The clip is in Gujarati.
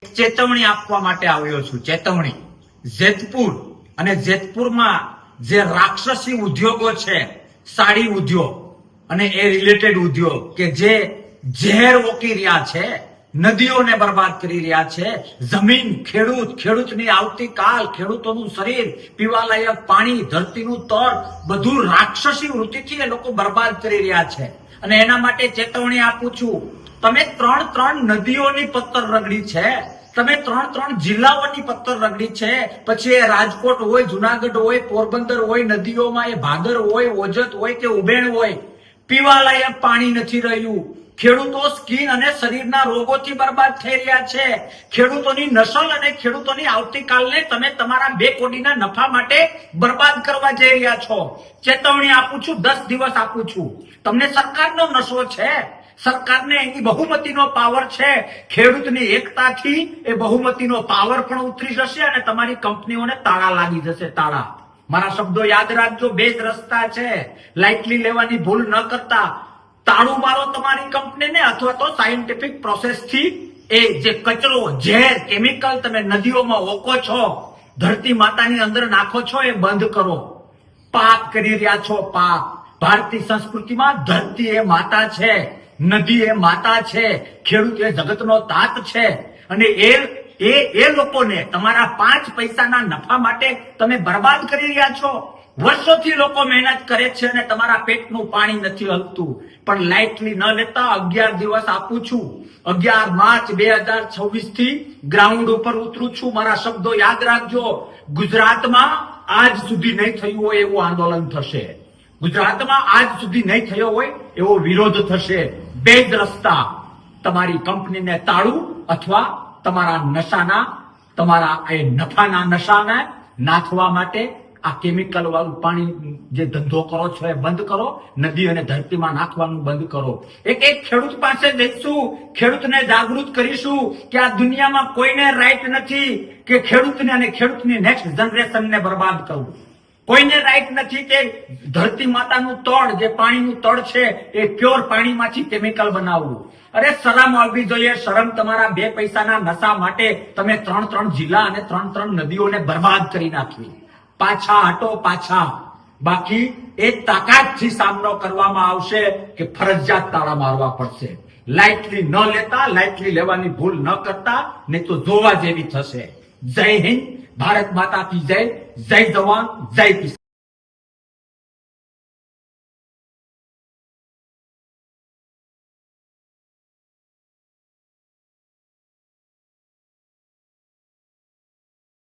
ચેતવણી આપવા માટે આવ્યો છું. ચેતવણી. જેતપુર અને જેતપુરમાં જે રાક્ષસી ઉદ્યોગો છે, સાડી ઉદ્યોગ અને એ રિલેટેડ ઉદ્યોગ કે જે ઝેર ઓકી રહ્યા છે, નદીઓને બરબાદ કરી રહ્યા છે, જમીન, ખેડૂતની આવતીકાલ, ખેડૂતોનું શરીર, પીવાલાયક પાણી, ધરતીનું તળ, બધું રાક્ષસી વૃત્તિથી એ લોકો બરબાદ કરી રહ્યા છે. અને એના માટે ચેતવણી આપું છું. તમે ત્રણ નદીઓની પત્તર રગડી છે, તમે ત્રણ જિલ્લાઓની પત્તર રગડી છે, પછી એ રાજકોટ હોય, જુનાગઢ હોય, પોરબંદર હોય, નદીઓમાં એ ભાદર હોય, ઓજત હોય કે ઉબેણ હોય, પીવાલાયક પાણી નથી રહ્યું. ખેડૂતો સ્કિન અને શરીરના રોગોથી બરબાદ થઈ રહ્યા છે. ખેડૂતોની નસલ અને ખેડૂતોની આવતીકાલને તમે તમારા 2 કોડીના નફા માટે બરબાદ કરવા જઈ રહ્યા છો. ચેતવણી આપું છું, 10 દિવસ આપું છું. તમને સરકારનો નશો છે, સરકારને એની બહુમતીનો પાવર છે. ખેડૂતની એકતાથી એ બહુમતીનો પાવર પણ ઉતરી જશે અને તમારી કંપનીઓને તાળા લાગી જશે. તાળા. મારા શબ્દો યાદ રાખજો. 2 જ રસ્તા છે. લાઇટલી લેવાની ભૂલ ન કરતા. તાળું મારો તમારી કંપનીને, અથવા તો સાયન્ટિફિક પ્રોસેસથી એ જે કચરો, ઝેર, કેમિકલ તમે નદીઓમાં ઓકો છો, ધરતી માતાની અંદર નાખો છો, એ બંધ કરો. પાપ કરી રહ્યા છો, પાપ. ભારતીય સંસ્કૃતિમાં ધરતી એ માતા છે, નદી એ માતા છે, ખેડૂત એ જગતનો તાત છે. અને એ લોકોને તમારા 5 પૈસાના નફા માટે તમે બરબાદ કરી રહ્યા છો. વર્ષોથી લોકો મહેનત કરે છે અને તમારા પેટનું પાણી નથી હલતું. પણ લાઇટલી ન લેતા 11 દિવસ આપું છું. 11 માર્ચ 2026 થી ગ્રાઉન્ડ ઉપર ઉતરું છું. મારા શબ્દો યાદ રાખજો. ગુજરાતમાં આજ સુધી નહીં થયું હોય એવું આંદોલન થશે. ગુજરાતમાં આજ સુધી નહીં થયો હોય એવો વિરોધ થશે. 2 જ રસ્તા. તમારી કંપનીને તાળું, અથવા તમારા નશાના, તમારા એ નફાના નશાને નાથવા માટે આ કેમિકલ વાળું પાણી જે ધંધો કરો છો એ બંધ કરો. નદી અને ધરતીમાં નાખવાનું બંધ કરો. એક ખેડૂત પાસે જઈશું, ખેડૂતને જાગૃત કરીશું કે આ દુનિયામાં કોઈને રાઈટ નથી કે ખેડૂતને અને ખેડૂતની નેક્સ્ટ જનરેશનને બરબાદ કરવું. કોઈને રાઈટ નથી કે ધરતી માતાનું તળ, જે પાણીનું તળ છે, એ પ્યોર પાણીમાંથી કેમિકલ બનાવવું. અરે શરમ આવવી જોઈએ. શરમ. તમારા 2 પૈસાના નશા માટે તમે 3 જિલ્લા અને 3 નદીઓને બરબાદ કરી નાખી. પાછા હટો, પાછા. બાકી એ તાકાતથી સામનો કરવામાં આવશે કે ફરજિયાત તાળા મારવા પડશે. લાઇટલી ન લેતા, લાઇટલી લેવાની ભૂલ ન કરતા, નહીં તો જોવા જેવી થશે. જય હિન્દ. ભારત માતા કી જય. જય જવાન, જય કિસાન.